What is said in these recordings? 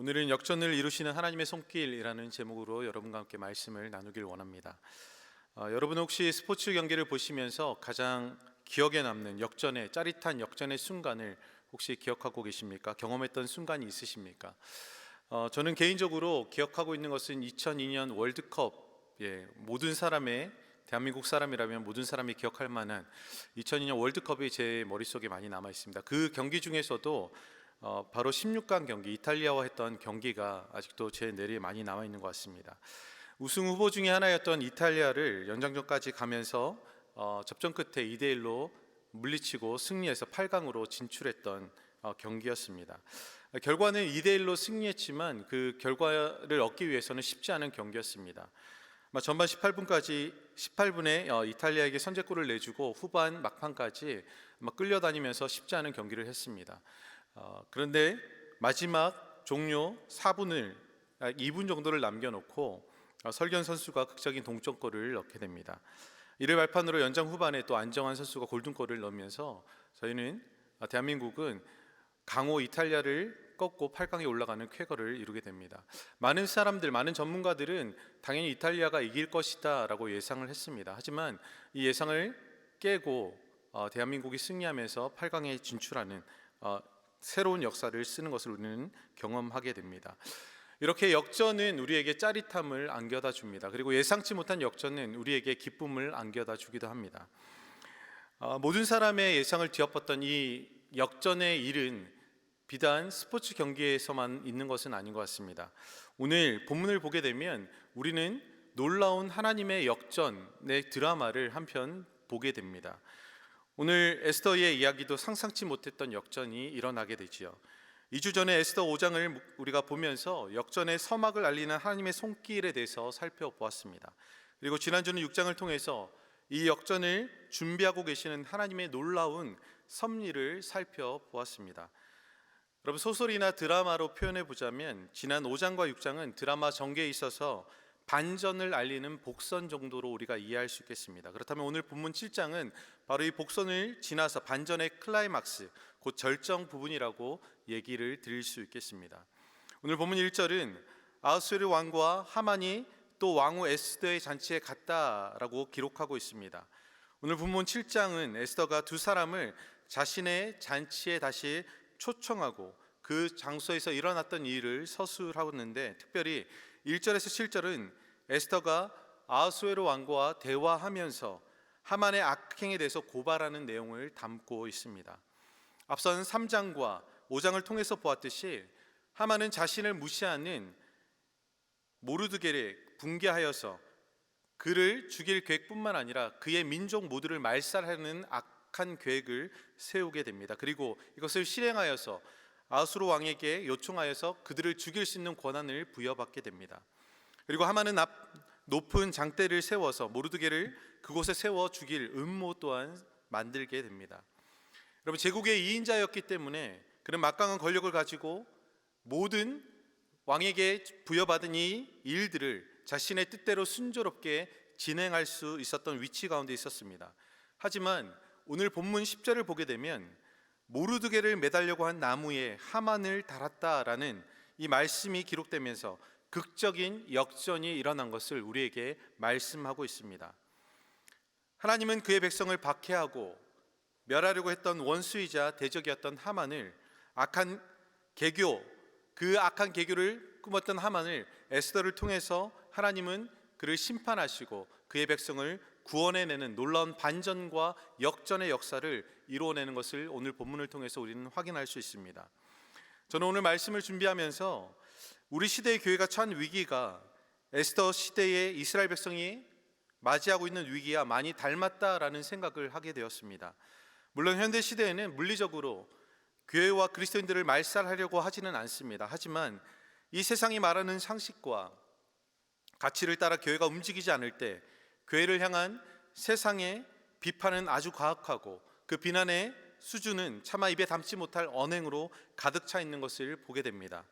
오늘은 역전을 이루시는 하나님의 손길이라는 제목으로 여러분과 함께 말씀을 나누길 원합니다. 여러분 혹시 스포츠 경기를 보시면서 가장 기억에 남는 역전의 짜릿한 역전의 순간을 혹시 기억하고 계십니까? 경험했던 순간이 있으십니까? 저는 개인적으로 기억하고 있는 것은 2002년 월드컵, 모든 사람의 대한민국 사람이라면 모든 사람이 기억할 만한 2002년 월드컵이 제 머릿속에 많이 남아 있습니다. 그 경기 중에서도 바로 16강 경기, 이탈리아와 했던 경기가 아직도 제 뇌리에 많이 남아 있는 것 같습니다. 우승 후보 중에 하나였던 이탈리아를 연장전까지 가면서 접전 끝에 2대1로 물리치고 승리해서 8강으로 진출했던 경기였습니다. 결과는 2대1로 승리했지만 그 결과를 얻기 위해서는 쉽지 않은 경기였습니다. 전반 18분에 이탈리아에게 선제골을 내주고 후반 막판까지 끌려다니면서 쉽지 않은 경기를 했습니다. 그런데 마지막 종료 2분 정도를 남겨놓고 설경 선수가 극적인 동점골을 넣게 됩니다. 이를 발판으로 연장 후반에 또 안정환 선수가 골든골을 넣으면서 저희는 대한민국은 강호 이탈리아를 꺾고 8강에 올라가는 쾌거를 이루게 됩니다. 많은 전문가들은 당연히 이탈리아가 이길 것이다 라고 예상을 했습니다. 하지만 이 예상을 깨고 대한민국이 승리하면서 8강에 진출하는 새로운 역사를 쓰는 것을 우리는 경험하게 됩니다. 이렇게 역전은 우리에게 짜릿함을 안겨다 줍니다. 그리고 예상치 못한 역전은 우리에게 기쁨을 안겨다 주기도 합니다. 모든 사람의 예상을 뒤엎었던 이 역전의 일은 비단 스포츠 경기에서만 있는 것은 아닌 것 같습니다. 오늘 본문을 보게 되면 우리는 놀라운 하나님의 역전의 드라마를 한편 보게 됩니다. 오늘 에스더의 이야기도 상상치 못했던 역전이 일어나게 되지요. 2주 전에 에스더 5장을 우리가 보면서 역전의 서막을 알리는 하나님의 손길에 대해서 살펴보았습니다. 그리고 지난주는 6장을 통해서 이 역전을 준비하고 계시는 하나님의 놀라운 섭리를 살펴보았습니다. 여러분, 소설이나 드라마로 표현해 보자면 지난 5장과 6장은 드라마 전개에 있어서 반전을 알리는 복선 정도로 우리가 이해할 수 있겠습니다. 그렇다면 오늘 본문 7장은 바로 이 복선을 지나서 반전의 클라이막스, 곧 절정 부분이라고 얘기를 드릴 수 있겠습니다. 오늘 본문 1절은 아하수에르 왕과 하만이 또 왕후 에스더의 잔치에 갔다라고 기록하고 있습니다. 오늘 본문 7장은 에스더가 두 사람을 자신의 잔치에 다시 초청하고 그 장소에서 일어났던 일을 서술하고 있는데, 특별히 1절에서 7절은 에스더가 아하수에르 왕과 대화하면서 하만의 악행에 대해서 고발하는 내용을 담고 있습니다. 앞선 3장과 5장을 통해서 보았듯이 하만은 자신을 무시하는 모르드게를 붕괴하여서 그를 죽일 계획뿐만 아니라 그의 민족 모두를 말살하는 악한 계획을 세우게 됩니다. 그리고 이것을 실행하여서 아하수르 왕에게 요청하여서 그들을 죽일 수 있는 권한을 부여받게 됩니다. 그리고 하만은 높은 장대를 세워서 모르드게를 그곳에 세워 죽일 음모 또한 만들게 됩니다. 여러분, 제국의 2인자였기 때문에 그는 막강한 권력을 가지고 모든 왕에게 부여받은 이 일들을 자신의 뜻대로 순조롭게 진행할 수 있었던 위치 가운데 있었습니다. 하지만 오늘 본문 10절을 보게 되면 모르드게를 매달려고 한 나무에 하만을 달았다라는 이 말씀이 기록되면서 극적인 역전이 일어난 것을 우리에게 말씀하고 있습니다. 하나님은 그의 백성을 박해하고 멸하려고 했던 원수이자 대적이었던 하만을 그 악한 계교를 꾸몄던 하만을 에스더를 통해서 하나님은 그를 심판하시고 그의 백성을 구원해내는 놀라운 반전과 역전의 역사를 이루어내는 것을 오늘 본문을 통해서 우리는 확인할 수 있습니다. 저는 오늘 말씀을 준비하면서 우리 시대의 교회가 처한 위기가 에스더 시대의 이스라엘 백성이 맞이하고 있는 위기와 많이 닮았다라는 생각을 하게 되었습니다. 물론 현대 시대에는 물리적으로 교회와 그리스도인들을 말살하려고 하지는 않습니다. 하지만 이 세상이 말하는 상식과 가치를 따라 교회가 움직이지 않을 때 교회를 향한 세상의 비판은 아주 과학하고 그 비난의 수준은 차마 입에 담지 못할 언행으로 가득 차 있는 것을 보게 됩니다.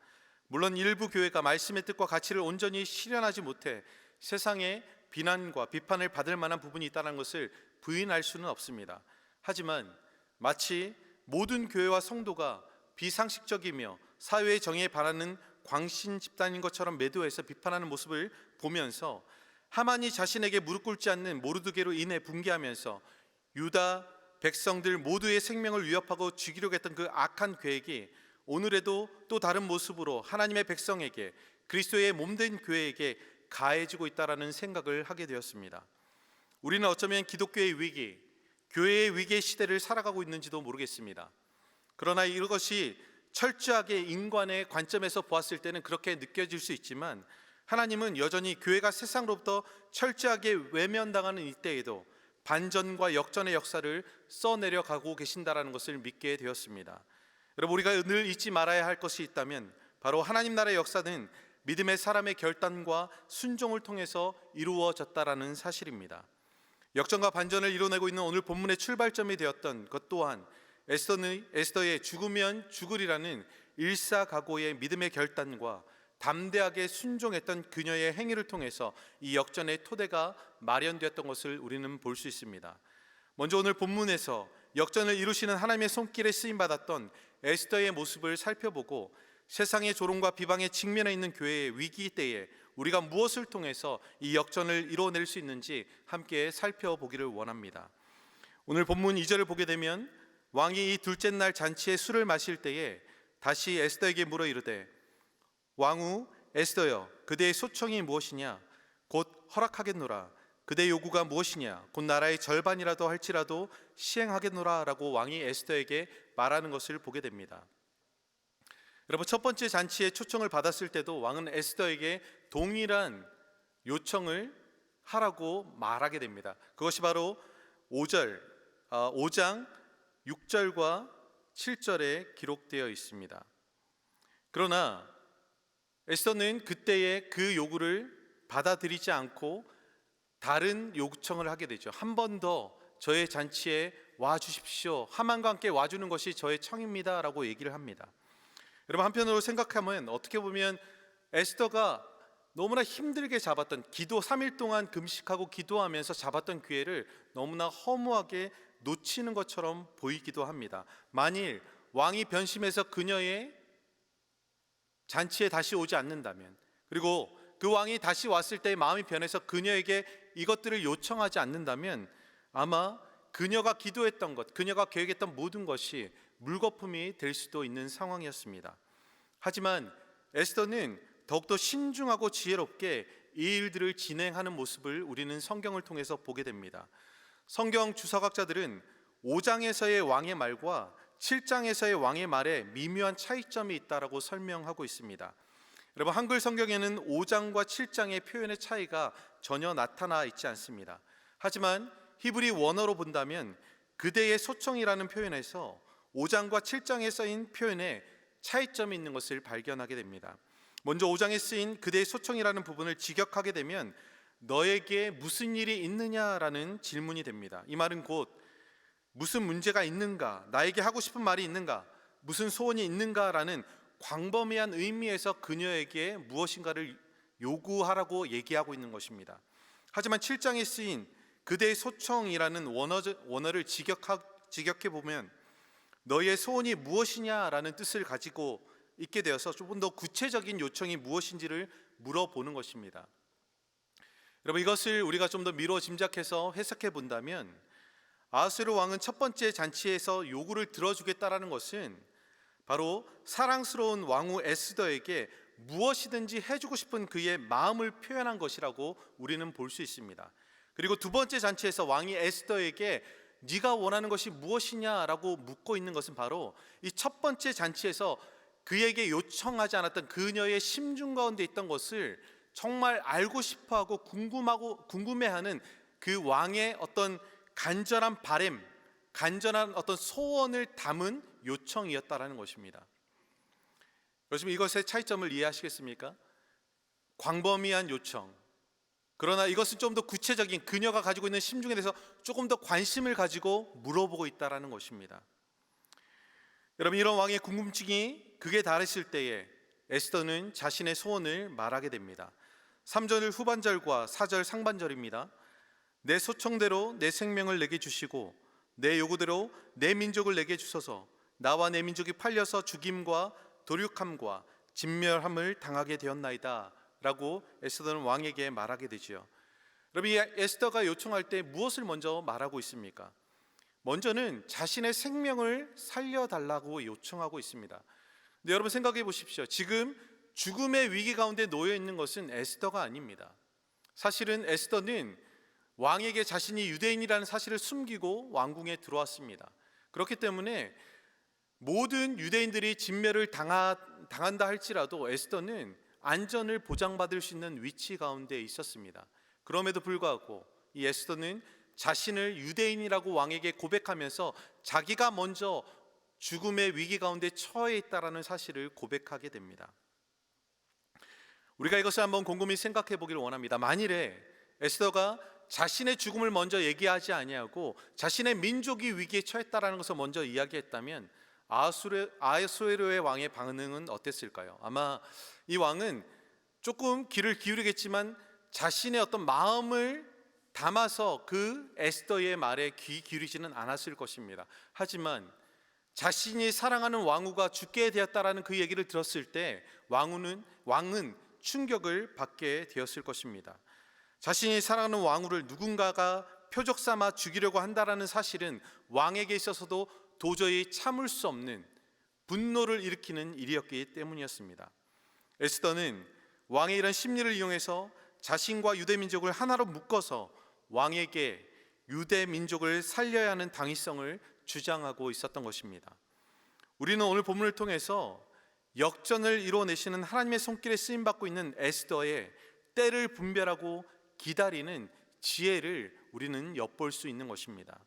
물론 일부 교회가 말씀의 뜻과 가치를 온전히 실현하지 못해 세상의 비난과 비판을 받을 만한 부분이 있다는 것을 부인할 수는 없습니다. 하지만 마치 모든 교회와 성도가 비상식적이며 사회의 정의에 반하는 광신 집단인 것처럼 매도해서 비판하는 모습을 보면서 하만이 자신에게 무릎 꿇지 않는 모르드게로 인해 붕괴하면서 유다 백성들 모두의 생명을 위협하고 죽이려고 했던 그 악한 계획이 오늘에도 또 다른 모습으로 하나님의 백성에게, 그리스도의 몸된 교회에게 가해지고 있다라는 생각을 하게 되었습니다. 우리는 어쩌면 기독교의 위기, 교회의 위기의 시대를 살아가고 있는지도 모르겠습니다. 그러나 이것이 철저하게 인간의 관점에서 보았을 때는 그렇게 느껴질 수 있지만, 하나님은 여전히 교회가 세상으로부터 철저하게 외면당하는 이때에도 반전과 역전의 역사를 써내려가고 계신다라는 것을 믿게 되었습니다. 여러분, 우리가 늘 잊지 말아야 할 것이 있다면 바로 하나님 나라의 역사는 믿음의 사람의 결단과 순종을 통해서 이루어졌다라는 사실입니다. 역전과 반전을 이뤄내고 있는 오늘 본문의 출발점이 되었던 것 또한 에스더의 죽으면 죽으리라는 일사각오의 믿음의 결단과 담대하게 순종했던 그녀의 행위를 통해서 이 역전의 토대가 마련되었던 것을 우리는 볼 수 있습니다. 먼저 오늘 본문에서 역전을 이루시는 하나님의 손길에 쓰임받았던 에스더의 모습을 살펴보고 세상의 조롱과 비방에 직면해 있는 교회의 위기 때에 우리가 무엇을 통해서 이 역전을 이뤄낼 수 있는지 함께 살펴보기를 원합니다. 오늘 본문 2절을 보게 되면 왕이 이 둘째 날 잔치에 술을 마실 때에 다시 에스더에게 물어 이르되 왕후 에스더여, 그대의 소청이 무엇이냐? 곧 허락하겠노라. 그대의 요구가 무엇이냐? 곧 나라의 절반이라도 할지라도 시행하겠노라 라고 왕이 에스더에게 말하는 것을 보게 됩니다. 여러분, 첫 번째 잔치에 초청을 받았을 때도 왕은 에스더에게 동일한 요청을 하라고 말하게 됩니다. 그것이 바로 5장 6절과 7절에 기록되어 있습니다. 그러나 에스더는 그때의 그 요구를 받아들이지 않고 다른 요청을 하게 되죠. 한 번 더 저의 잔치에 와 주십시오. 하만과 함께 와주는 것이 저의 청입니다 라고 얘기를 합니다. 여러분, 한편으로 생각하면 어떻게 보면 에스더가 너무나 힘들게 잡았던, 3일 동안 금식하고 기도하면서 잡았던 기회를 너무나 허무하게 놓치는 것처럼 보이기도 합니다. 만일 왕이 변심해서 그녀의 잔치에 다시 오지 않는다면, 그리고 그 왕이 다시 왔을 때 마음이 변해서 그녀에게 이것들을 요청하지 않는다면 아마 그녀가 기도했던 것, 그녀가 계획했던 모든 것이 물거품이 될 수도 있는 상황이었습니다. 하지만 에스더는 더욱더 신중하고 지혜롭게 이 일들을 진행하는 모습을 우리는 성경을 통해서 보게 됩니다. 성경 주석학자들은 5장에서의 왕의 말과 7장에서의 왕의 말에 미묘한 차이점이 있다라고 설명하고 있습니다. 여러분, 한글 성경에는 5장과 7장의 표현의 차이가 전혀 나타나 있지 않습니다. 하지만 히브리 원어로 본다면 그대의 소청이라는 표현에서 5장과 7장에 쓰인 표현에 차이점이 있는 것을 발견하게 됩니다. 먼저 5장에 쓰인 그대의 소청이라는 부분을 직역하게 되면 너에게 무슨 일이 있느냐라는 질문이 됩니다. 이 말은 곧 무슨 문제가 있는가, 나에게 하고 싶은 말이 있는가, 무슨 소원이 있는가라는 광범위한 의미에서 그녀에게 무엇인가를 요구하라고 얘기하고 있는 것입니다. 하지만 7장에 쓰인 그대의 소청이라는 원어를 직역해 보면 너의 소원이 무엇이냐라는 뜻을 가지고 있게 되어서 조금 더 구체적인 요청이 무엇인지를 물어보는 것입니다. 여러분, 이것을 우리가 좀 더 미뤄 짐작해서 해석해 본다면 아하스웨로 왕은 첫 번째 잔치에서 요구를 들어주겠다라는 것은 바로 사랑스러운 왕후 에스더에게 무엇이든지 해주고 싶은 그의 마음을 표현한 것이라고 우리는 볼 수 있습니다. 그리고 두 번째 잔치에서 왕이 에스더에게 네가 원하는 것이 무엇이냐라고 묻고 있는 것은 바로 이 첫 번째 잔치에서 그에게 요청하지 않았던 그녀의 심중 가운데 있던 것을 정말 알고 싶어하고 궁금해하는 그 왕의 어떤 간절한 바램, 간절한 어떤 소원을 담은 요청이었다라는 것입니다. 여러분, 이것의 차이점을 이해하시겠습니까? 광범위한 요청, 그러나 이것은 좀 더 구체적인 그녀가 가지고 있는 심중에 대해서 조금 더 관심을 가지고 물어보고 있다라는 것입니다. 여러분, 이런 왕의 궁금증이 극에 달했을 때에 에스더는 자신의 소원을 말하게 됩니다. 3절 후반절과 4절 상반절입니다. 내 소청대로 내 생명을 내게 주시고 내 요구대로 내 민족을 내게 주소서. 나와 내 민족이 팔려서 죽임과 도륙함과 진멸함을 당하게 되었나이다 라고 에스더는 왕에게 말하게 되지요. 여러분, 이 에스더가 요청할 때 무엇을 먼저 말하고 있습니까? 먼저는 자신의 생명을 살려달라고 요청하고 있습니다. 근데 여러분 생각해 보십시오. 지금 죽음의 위기 가운데 놓여 있는 것은 에스더가 아닙니다. 사실은 에스더는 왕에게 자신이 유대인이라는 사실을 숨기고 왕궁에 들어왔습니다. 그렇기 때문에 모든 유대인들이 진멸을 당한다 할지라도 에스더는 안전을 보장받을 수 있는 위치 가운데 있었습니다. 그럼에도 불구하고 이 에스더는 자신을 유대인이라고 왕에게 고백하면서 자기가 먼저 죽음의 위기 가운데 처해 있다라는 사실을 고백하게 됩니다. 우리가 이것을 한번 곰곰이 생각해 보기를 원합니다. 만일에 에스더가 자신의 죽음을 먼저 얘기하지 아니하고 자신의 민족이 위기에 처했다라는 것을 먼저 이야기했다면 아하수에로의 왕의 반응은 어땠을까요? 아마 이 왕은 조금 귀를 기울이겠지만 자신의 어떤 마음을 담아서 그 에스더의 말에 귀 기울이지는 않았을 것입니다. 하지만 자신이 사랑하는 왕후가 죽게 되었다라는 그 얘기를 들었을 때 왕은 충격을 받게 되었을 것입니다. 자신이 사랑하는 왕후를 누군가가 표적 삼아 죽이려고 한다라는 사실은 왕에게 있어서도 도저히 참을 수 없는 분노를 일으키는 일이었기 때문이었습니다. 에스더는 왕의 이런 심리를 이용해서 자신과 유대 민족을 하나로 묶어서 왕에게 유대 민족을 살려야 하는 당위성을 주장하고 있었던 것입니다. 우리는 오늘 본문을 통해서 역전을 이루어내시는 하나님의 손길에 쓰임받고 있는 에스더의 때를 분별하고 기다리는 지혜를 우리는 엿볼 수 있는 것입니다.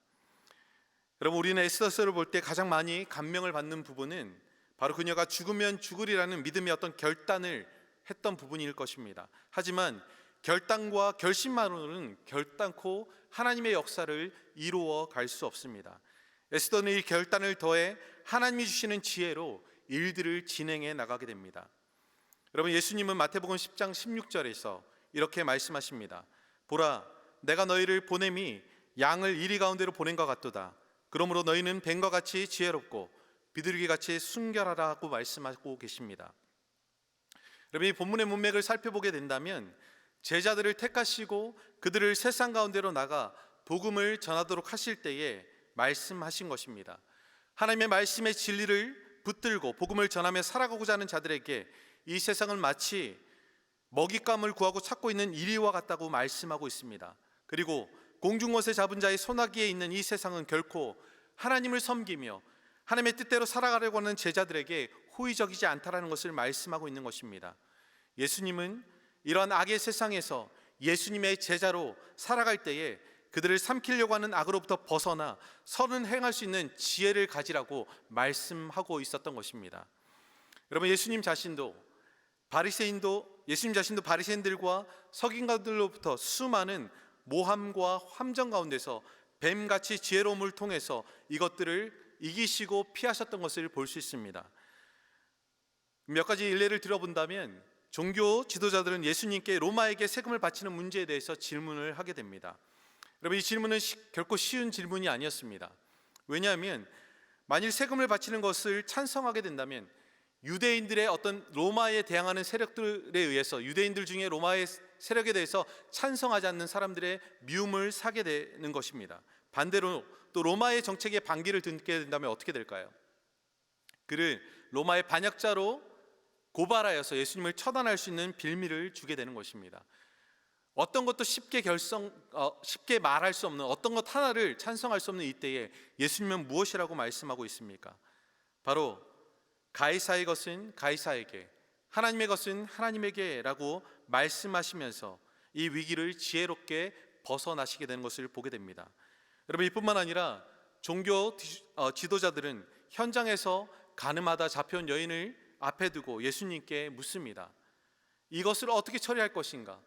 여러분, 우리는 에스더서를 볼 때 가장 많이 감명을 받는 부분은 바로 그녀가 죽으면 죽으리라는 믿음의 어떤 결단을 했던 부분일 것입니다. 하지만 결단과 결심만으로는 결단코 하나님의 역사를 이루어 갈 수 없습니다. 에스더는 이 결단을 더해 하나님이 주시는 지혜로 일들을 진행해 나가게 됩니다. 여러분, 예수님은 마태복음 10장 16절에서 이렇게 말씀하십니다. 보라, 내가 너희를 보냄이 양을 이리 가운데로 보낸 것 같도다. 그러므로 너희는 뱀과 같이 지혜롭고 비둘기같이 순결하라고 말씀하고 계십니다. 여러분, 이 본문의 문맥을 살펴보게 된다면 제자들을 택하시고 그들을 세상 가운데로 나가 복음을 전하도록 하실 때에 말씀하신 것입니다. 하나님의 말씀의 진리를 붙들고 복음을 전하며 살아가고자 하는 자들에게 이 세상은 마치 먹잇감을 구하고 찾고 있는 이리와 같다고 말씀하고 있습니다. 그리고 공중것에 잡은 자의 소나기에 있는 이 세상은 결코 하나님을 섬기며 하나님의 뜻대로 살아가려고 하는 제자들에게 호의적이지 않다라는 것을 말씀하고 있는 것입니다. 예수님은 이러한 악의 세상에서 예수님의 제자로 살아갈 때에 그들을 삼키려고 하는 악으로부터 벗어나 선을 행할 수 있는 지혜를 가지라고 말씀하고 있었던 것입니다. 여러분, 예수님 자신도 바리새인들과 서기관들로부터 수많은 모함과 함정 가운데서 뱀같이 지혜로움을 통해서 이것들을 이기시고 피하셨던 것을 볼 수 있습니다. 몇 가지 일례를 들어본다면 종교 지도자들은 예수님께 로마에게 세금을 바치는 문제에 대해서 질문을 하게 됩니다. 여러분, 이 질문은 결코 쉬운 질문이 아니었습니다. 왜냐하면 만일 세금을 바치는 것을 찬성하게 된다면 유대인들의 어떤 로마에 대항하는 세력들에 의해서 유대인들 중에 로마의 세력에 대해서 찬성하지 않는 사람들의 미움을 사게 되는 것입니다. 반대로 또 로마의 정책에 반기를 듣게 된다면 어떻게 될까요? 그를 로마의 반역자로 고발하여서 예수님을 처단할 수 있는 빌미를 주게 되는 것입니다. 어떤 것도 쉽게 말할 수 없는, 어떤 것 하나를 찬성할 수 없는 이때에 예수님은 무엇이라고 말씀하고 있습니까? 바로 가이사의 것은 가이사에게, 하나님의 것은 하나님에게라고 말씀하시면서 이 위기를 지혜롭게 벗어나시게 되는 것을 보게 됩니다. 여러분, 이뿐만 아니라 종교 지도자들은 현장에서 가늠하다 잡혀온 여인을 앞에 두고 예수님께 묻습니다. 이것을 어떻게 처리할 것인가?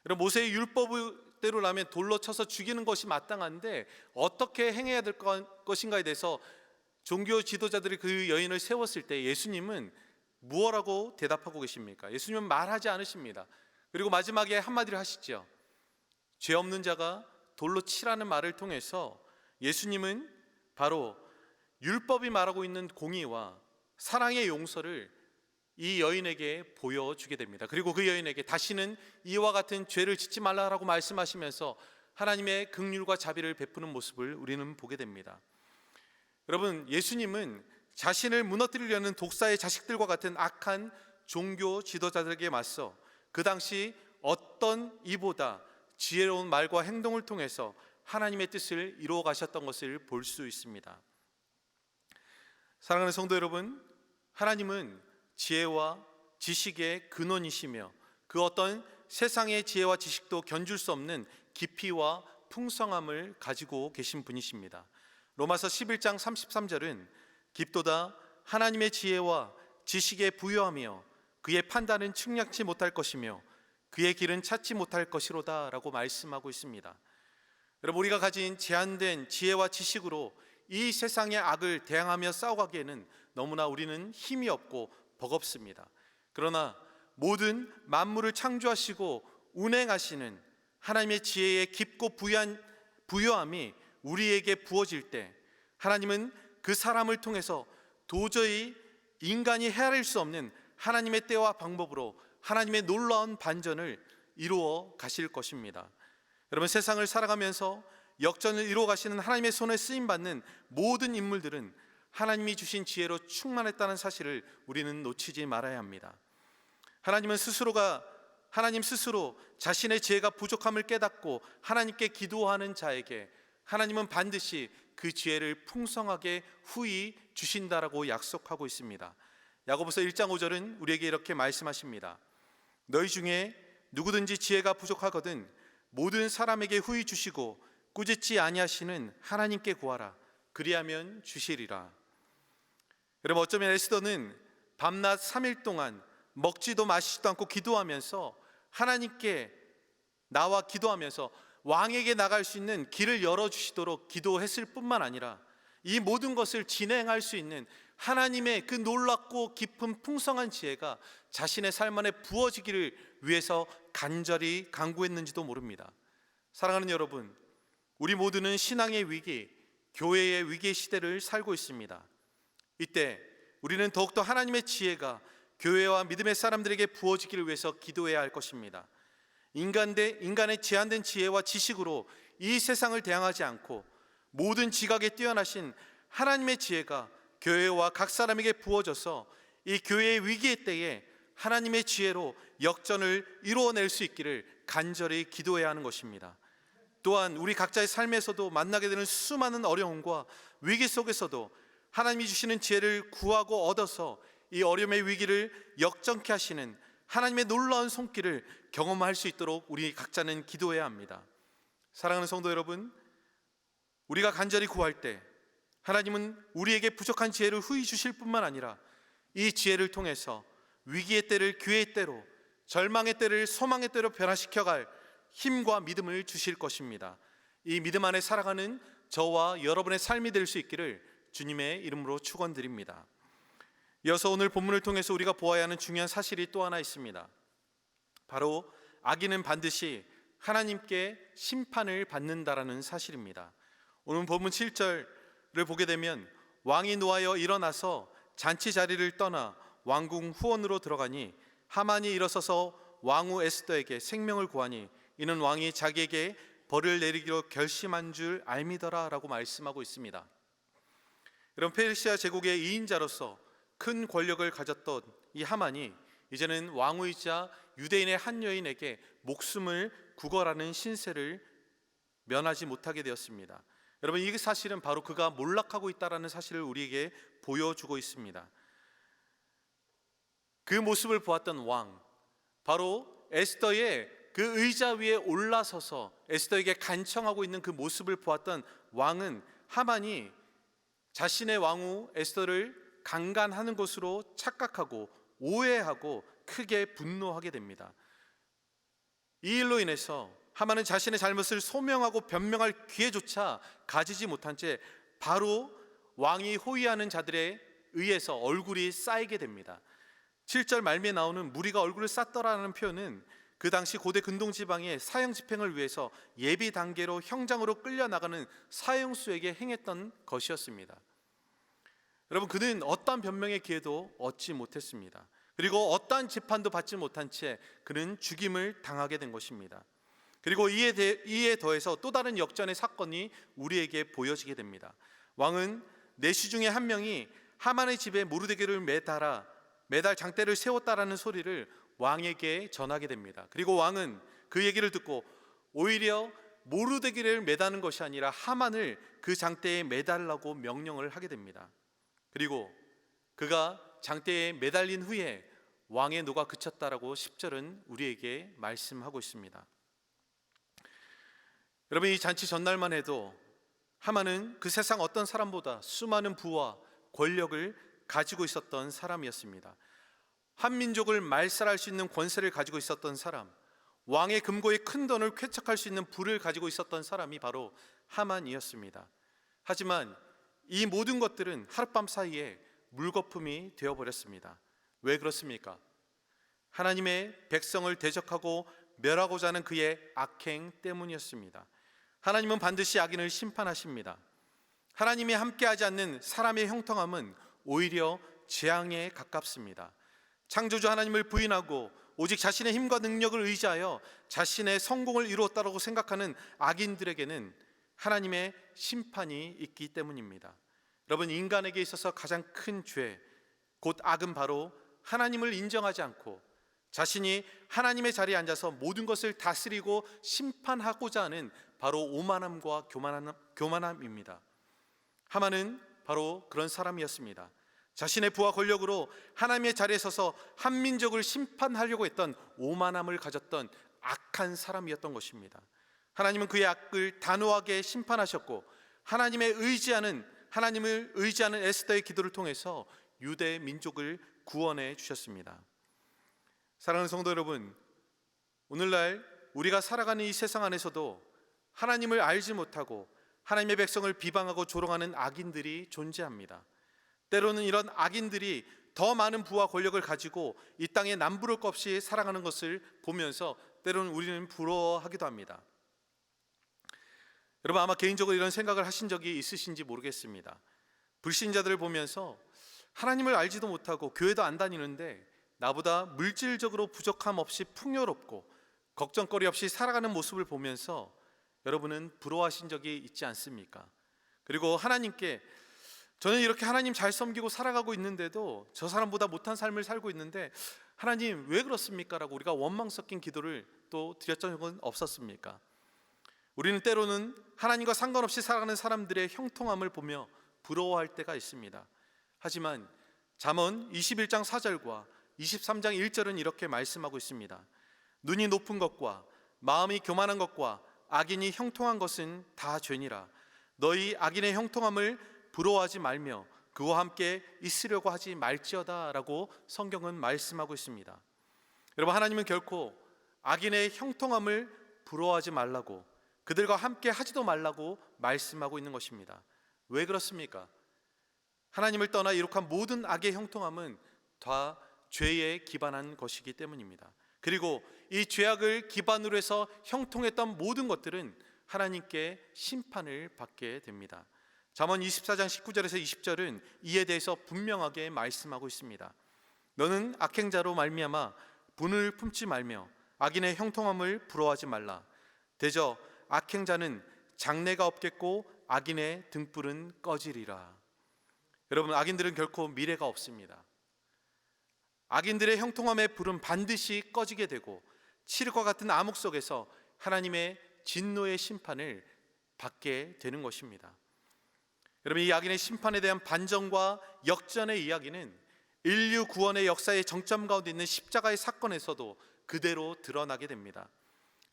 여러분, 모세의 율법대로라면 돌로 쳐서 죽이는 것이 마땅한데 어떻게 행해야 될 것인가에 대해서 종교 지도자들이 그 여인을 세웠을 때 예수님은 무엇라고 대답하고 계십니까? 예수님은 말하지 않으십니다. 그리고 마지막에 한마디를 하시죠. 죄 없는 자가 돌로 치라는 말을 통해서 예수님은 바로 율법이 말하고 있는 공의와 사랑의 용서를 이 여인에게 보여주게 됩니다. 그리고 그 여인에게 다시는 이와 같은 죄를 짓지 말라라고 말씀하시면서 하나님의 긍휼과 자비를 베푸는 모습을 우리는 보게 됩니다. 여러분, 예수님은 자신을 무너뜨리려는 독사의 자식들과 같은 악한 종교 지도자들에게 맞서 그 당시 어떤 이보다 지혜로운 말과 행동을 통해서 하나님의 뜻을 이루어 가셨던 것을 볼 수 있습니다. 사랑하는 성도 여러분, 하나님은 지혜와 지식의 근원이시며 그 어떤 세상의 지혜와 지식도 견줄 수 없는 깊이와 풍성함을 가지고 계신 분이십니다. 로마서 11장 33절은 깊도다 하나님의 지혜와 지식에 부여하며 그의 판단은 측량치 못할 것이며 그의 길은 찾지 못할 것이로다 라고 말씀하고 있습니다. 여러분, 우리가 가진 제한된 지혜와 지식으로 이 세상의 악을 대항하며 싸워가기에는 너무나 우리는 힘이 없고 버겁습니다. 그러나 모든 만물을 창조하시고 운행하시는 하나님의 지혜의 깊고 부요함이 우리에게 부어질 때 하나님은 그 사람을 통해서 도저히 인간이 헤아릴 수 없는 하나님의 때와 방법으로 하나님의 놀라운 반전을 이루어 가실 것입니다. 여러분, 세상을 살아가면서 역전을 이루어 가시는 하나님의 손에 쓰임받는 모든 인물들은 하나님이 주신 지혜로 충만했다는 사실을 우리는 놓치지 말아야 합니다. 하나님 스스로 자신의 지혜가 부족함을 깨닫고 하나님께 기도하는 자에게 하나님은 반드시 그 지혜를 풍성하게 후히 주신다라고 약속하고 있습니다. 야고보서 1장 5절은 우리에게 이렇게 말씀하십니다. 너희 중에 누구든지 지혜가 부족하거든 모든 사람에게 후히 주시고 꾸짖지 아니하시는 하나님께 구하라. 그리하면 주시리라. 여러분, 어쩌면 에스더는 밤낮 3일 동안 먹지도 마시지도 않고 기도하면서 하나님께 나와 기도하면서 왕에게 나갈 수 있는 길을 열어주시도록 기도했을 뿐만 아니라 이 모든 것을 진행할 수 있는 하나님의 그 놀랍고 깊은 풍성한 지혜가 자신의 삶 안에 부어지기를 위해서 간절히 간구했는지도 모릅니다. 사랑하는 여러분, 우리 모두는 신앙의 위기, 교회의 위기의 시대를 살고 있습니다. 이때 우리는 더욱더 하나님의 지혜가 교회와 믿음의 사람들에게 부어지기를 위해서 기도해야 할 것입니다. 인간의 제한된 지혜와 지식으로 이 세상을 대항하지 않고 모든 지각에 뛰어나신 하나님의 지혜가 교회와 각 사람에게 부어져서 이 교회의 위기의 때에 하나님의 지혜로 역전을 이루어낼 수 있기를 간절히 기도해야 하는 것입니다. 또한 우리 각자의 삶에서도 만나게 되는 수많은 어려움과 위기 속에서도 하나님이 주시는 지혜를 구하고 얻어서 이 어려움의 위기를 역전케 하시는 하나님의 놀라운 손길을 경험할 수 있도록 우리 각자는 기도해야 합니다. 사랑하는 성도 여러분, 우리가 간절히 구할 때 하나님은 우리에게 부족한 지혜를 후히 주실 뿐만 아니라 이 지혜를 통해서 위기의 때를 기회의 때로, 절망의 때를 소망의 때로 변화시켜갈 힘과 믿음을 주실 것입니다. 이 믿음 안에 살아가는 저와 여러분의 삶이 될 수 있기를 주님의 이름으로 축원드립니다. 이어서 오늘 본문을 통해서 우리가 보아야 하는 중요한 사실이 또 하나 있습니다. 바로 악인은 반드시 하나님께 심판을 받는다라는 사실입니다. 오늘 본문 7절을 보게 되면 왕이 노하여 일어나서 잔치 자리를 떠나 왕궁 후원으로 들어가니 하만이 일어서서 왕후 에스더에게 생명을 구하니 이는 왕이 자기에게 벌을 내리기로 결심한 줄 알미더라 라고 말씀하고 있습니다. 이런 페르시아 제국의 2인자로서 큰 권력을 가졌던 이 하만이 이제는 왕후이자 유대인의 한 여인에게 목숨을 구걸하는 신세를 면하지 못하게 되었습니다. 여러분, 이 사실은 바로 그가 몰락하고 있다는 사실을 우리에게 보여주고 있습니다. 그 모습을 보았던 왕, 바로 에스더의 그 의자 위에 올라서서 에스더에게 간청하고 있는 그 모습을 보았던 왕은 하만이 자신의 왕후 에스더를 강간하는 것으로 착각하고 오해하고 크게 분노하게 됩니다. 이 일로 인해서 하만은 자신의 잘못을 소명하고 변명할 기회조차 가지지 못한 채 바로 왕이 호위하는 자들에 의해서 얼굴이 쌓이게 됩니다. 7절 말미에 나오는 무리가 얼굴을 쌌더라는 표현은 그 당시 고대 근동지방의 사형 집행을 위해서 예비 단계로 형장으로 끌려나가는 사형수에게 행했던 것이었습니다. 여러분, 그는 어떠한 변명의 기회도 얻지 못했습니다. 그리고 어떠한 재판도 받지 못한 채 그는 죽임을 당하게 된 것입니다. 그리고 이에 더해서 또 다른 역전의 사건이 우리에게 보여지게 됩니다. 왕은 내시 중에 한 명이 하만의 집에 모르드게를 매달 장대를 세웠다라는 소리를 왕에게 전하게 됩니다. 그리고 왕은 그 얘기를 듣고 오히려 모르드게를 매다는 것이 아니라 하만을 그 장대에 매달라고 명령을 하게 됩니다. 그리고 그가 장대에 매달린 후에 왕의 노가 그쳤다라고 10절은 우리에게 말씀하고 있습니다. 여러분, 이 잔치 전날만 해도 하만은 그 세상 어떤 사람보다 수많은 부와 권력을 가지고 있었던 사람이었습니다. 한 민족을 말살할 수 있는 권세를 가지고 있었던 사람, 왕의 금고에 큰 돈을 쾌척할 수 있는 부를 가지고 있었던 사람이 바로 하만이었습니다. 하지만 이 모든 것들은 하룻밤 사이에 물거품이 되어버렸습니다. 왜 그렇습니까? 하나님의 백성을 대적하고 멸하고자 하는 그의 악행 때문이었습니다. 하나님은 반드시 악인을 심판하십니다. 하나님이 함께하지 않는 사람의 형통함은 오히려 재앙에 가깝습니다. 창조주 하나님을 부인하고 오직 자신의 힘과 능력을 의지하여 자신의 성공을 이루었다고 생각하는 악인들에게는 하나님의 심판이 있기 때문입니다. 여러분, 인간에게 있어서 가장 큰 죄, 곧 악은 바로 하나님을 인정하지 않고 자신이 하나님의 자리에 앉아서 모든 것을 다스리고 심판하고자 하는 바로 오만함과 교만함입니다. 하만은 바로 그런 사람이었습니다. 자신의 부와 권력으로 하나님의 자리에 서서 한 민족을 심판하려고 했던 오만함을 가졌던 악한 사람이었던 것입니다. 하나님은 그의 악을 단호하게 심판하셨고 하나님을 의지하는 에스더의 기도를 통해서 유대 민족을 구원해 주셨습니다. 사랑하는 성도 여러분, 오늘날 우리가 살아가는 이 세상 안에서도 하나님을 알지 못하고 하나님의 백성을 비방하고 조롱하는 악인들이 존재합니다. 때로는 이런 악인들이 더 많은 부와 권력을 가지고 이 땅에 남부를 것 없이 살아가는 것을 보면서 때로는 우리는 부러워하기도 합니다. 여러분, 아마 개인적으로 이런 생각을 하신 적이 있으신지 모르겠습니다. 불신자들을 보면서 하나님을 알지도 못하고 교회도 안 다니는데 나보다 물질적으로 부족함 없이 풍요롭고 걱정거리 없이 살아가는 모습을 보면서 여러분은 부러워하신 적이 있지 않습니까? 그리고 하나님께 저는 이렇게 하나님 잘 섬기고 살아가고 있는데도 저 사람보다 못한 삶을 살고 있는데 하나님 왜 그렇습니까? 라고 우리가 원망 섞인 기도를 또 드렸던 적은 없었습니까? 우리는 때로는 하나님과 상관없이 살아가는 사람들의 형통함을 보며 부러워할 때가 있습니다. 하지만 잠언 21장 4절과 23장 1절은 이렇게 말씀하고 있습니다. 눈이 높은 것과 마음이 교만한 것과 악인이 형통한 것은 다 죄니라. 너희 악인의 형통함을 부러워하지 말며 그와 함께 있으려고 하지 말지어다 라고 성경은 말씀하고 있습니다. 여러분, 하나님은 결코 악인의 형통함을 부러워하지 말라고, 그들과 함께 하지도 말라고 말씀하고 있는 것입니다. 왜 그렇습니까? 하나님을 떠나 이룩한 모든 악의 형통함은 다 죄에 기반한 것이기 때문입니다. 그리고 이 죄악을 기반으로 해서 형통했던 모든 것들은 하나님께 심판을 받게 됩니다. 잠언 24장 19절에서 20절은 이에 대해서 분명하게 말씀하고 있습니다. 너는 악행자로 말미암아 분을 품지 말며 악인의 형통함을 부러워하지 말라. 대저 악행자는 장래가 없겠고 악인의 등불은 꺼지리라. 여러분, 악인들은 결코 미래가 없습니다. 악인들의 형통함의 불은 반드시 꺼지게 되고 칠흑과 같은 암흑 속에서 하나님의 진노의 심판을 받게 되는 것입니다. 여러분, 이 악인의 심판에 대한 반전과 역전의 이야기는 인류 구원의 역사의 정점 가운데 있는 십자가의 사건에서도 그대로 드러나게 됩니다.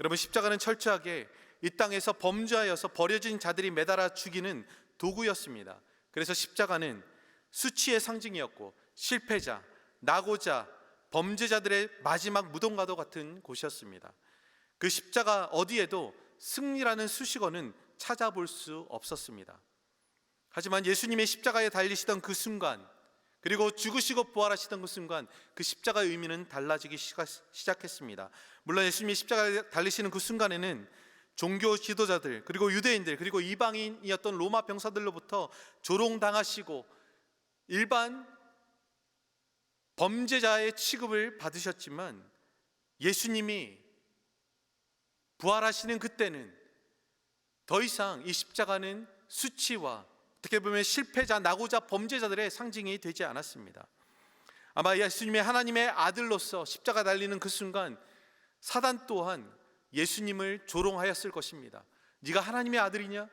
여러분, 십자가는 철저하게 이 땅에서 범죄하여서 버려진 자들이 매달아 죽이는 도구였습니다. 그래서 십자가는 수치의 상징이었고 실패자, 낙오자, 범죄자들의 마지막 무덤과도 같은 곳이었습니다. 그 십자가 어디에도 승리라는 수식어는 찾아볼 수 없었습니다. 하지만 예수님의 십자가에 달리시던 그 순간, 그리고 죽으시고 부활하시던 그 순간, 그 십자가의 의미는 달라지기 시작했습니다. 물론 예수님이 십자가에 달리시는 그 순간에는 종교 지도자들, 그리고 유대인들, 그리고 이방인이었던 로마 병사들로부터 조롱당하시고 일반 범죄자의 취급을 받으셨지만 예수님이 부활하시는 그때는 더 이상 이 십자가는 수치와 어떻게 보면 실패자, 낙오자, 범죄자들의 상징이 되지 않았습니다. 아마 예수님이 하나님의 아들로서 십자가 달리는 그 순간 사단 또한 예수님을 조롱하였을 것입니다. 네가 하나님의 아들이냐?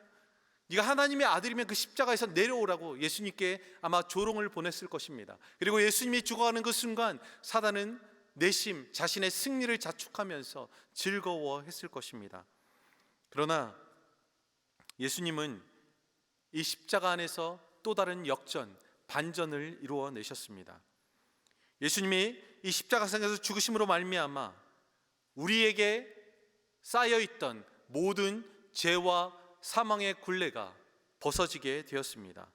네가 하나님의 아들이면 그 십자가에서 내려오라고 예수님께 아마 조롱을 보냈을 것입니다. 그리고 예수님이 죽어가는 그 순간 사단은 내심 자신의 승리를 자축하면서 즐거워했을 것입니다. 그러나 예수님은 이 십자가 안에서 또 다른 역전, 반전을 이루어내셨습니다. 예수님이 이 십자가상에서 죽으심으로 말미암아 우리에게 쌓여있던 모든 죄와 사망의 굴레가 벗어지게 되었습니다.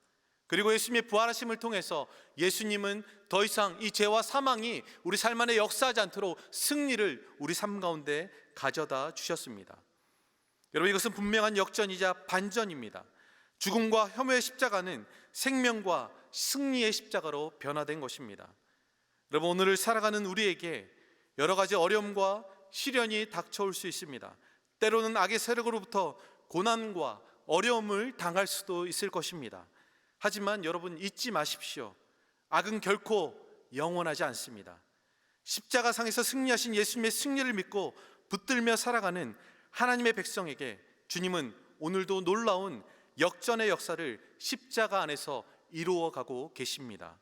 그리고 예수님의 부활하심을 통해서 예수님은 더 이상 이 죄와 사망이 우리 삶 안에 역사하지 않도록 승리를 우리 삶 가운데 가져다 주셨습니다. 여러분, 이것은 분명한 역전이자 반전입니다. 죽음과 혐오의 십자가는 생명과 승리의 십자가로 변화된 것입니다. 여러분, 오늘을 살아가는 우리에게 여러 가지 어려움과 시련이 닥쳐올 수 있습니다. 때로는 악의 세력으로부터 고난과 어려움을 당할 수도 있을 것입니다. 하지만 여러분, 잊지 마십시오. 악은 결코 영원하지 않습니다. 십자가상에서 승리하신 예수님의 승리를 믿고 붙들며 살아가는 하나님의 백성에게 주님은 오늘도 놀라운 역전의 역사를 십자가 안에서 이루어가고 계십니다.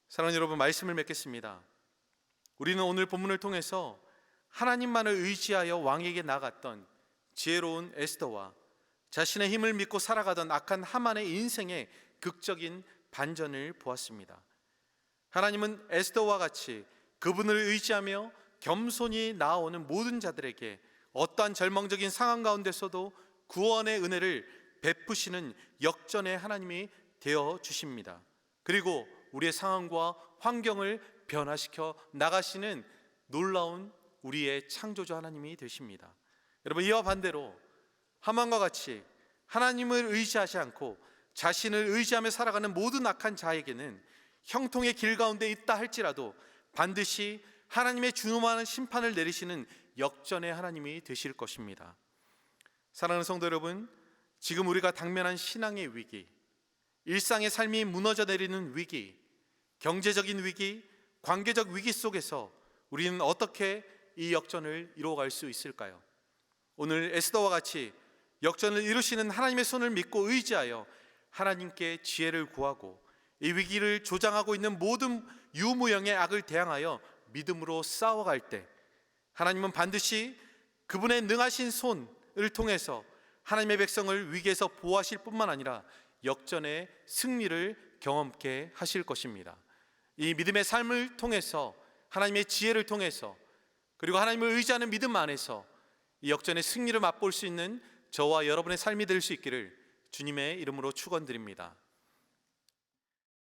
사랑하는 여러분, 말씀을 맺겠습니다. 우리는 오늘 본문을 통해서 하나님만을 의지하여 왕에게 나갔던 지혜로운 에스더와 자신의 힘을 믿고 살아가던 악한 하만의 인생의 극적인 반전을 보았습니다. 하나님은 에스더와 같이 그분을 의지하며 겸손히 나아오는 모든 자들에게 어떠한 절망적인 상황 가운데서도 구원의 은혜를 베푸시는 역전의 하나님이 되어 주십니다. 그리고 우리의 상황과 환경을 변화시켜 나가시는 놀라운 우리의 창조주 하나님이 되십니다. 여러분, 이와 반대로 하만과 같이 하나님을 의지하지 않고 자신을 의지하며 살아가는 모든 악한 자에게는 형통의 길 가운데 있다 할지라도 반드시 하나님의 준엄한 심판을 내리시는 역전의 하나님이 되실 것입니다. 사랑하는 성도 여러분, 지금 우리가 당면한 신앙의 위기, 일상의 삶이 무너져 내리는 위기, 경제적인 위기, 관계적 위기 속에서 우리는 어떻게 이 역전을 이루어갈 수 있을까요? 오늘 에스더와 같이 역전을 이루시는 하나님의 손을 믿고 의지하여 하나님께 지혜를 구하고 이 위기를 조장하고 있는 모든 유무형의 악을 대항하여 믿음으로 싸워갈 때 하나님은 반드시 그분의 능하신 손을 통해서 하나님의 백성을 위기에서 보호하실 뿐만 아니라 역전의 승리를 경험케 하실 것입니다. 이 믿음의 삶을 통해서, 하나님의 지혜를 통해서, 그리고 하나님을 의지하는 믿음 안에서 이 역전의 승리를 맛볼 수 있는 저와 여러분의 삶이 될 수 있기를 주님의 이름으로 축원드립니다.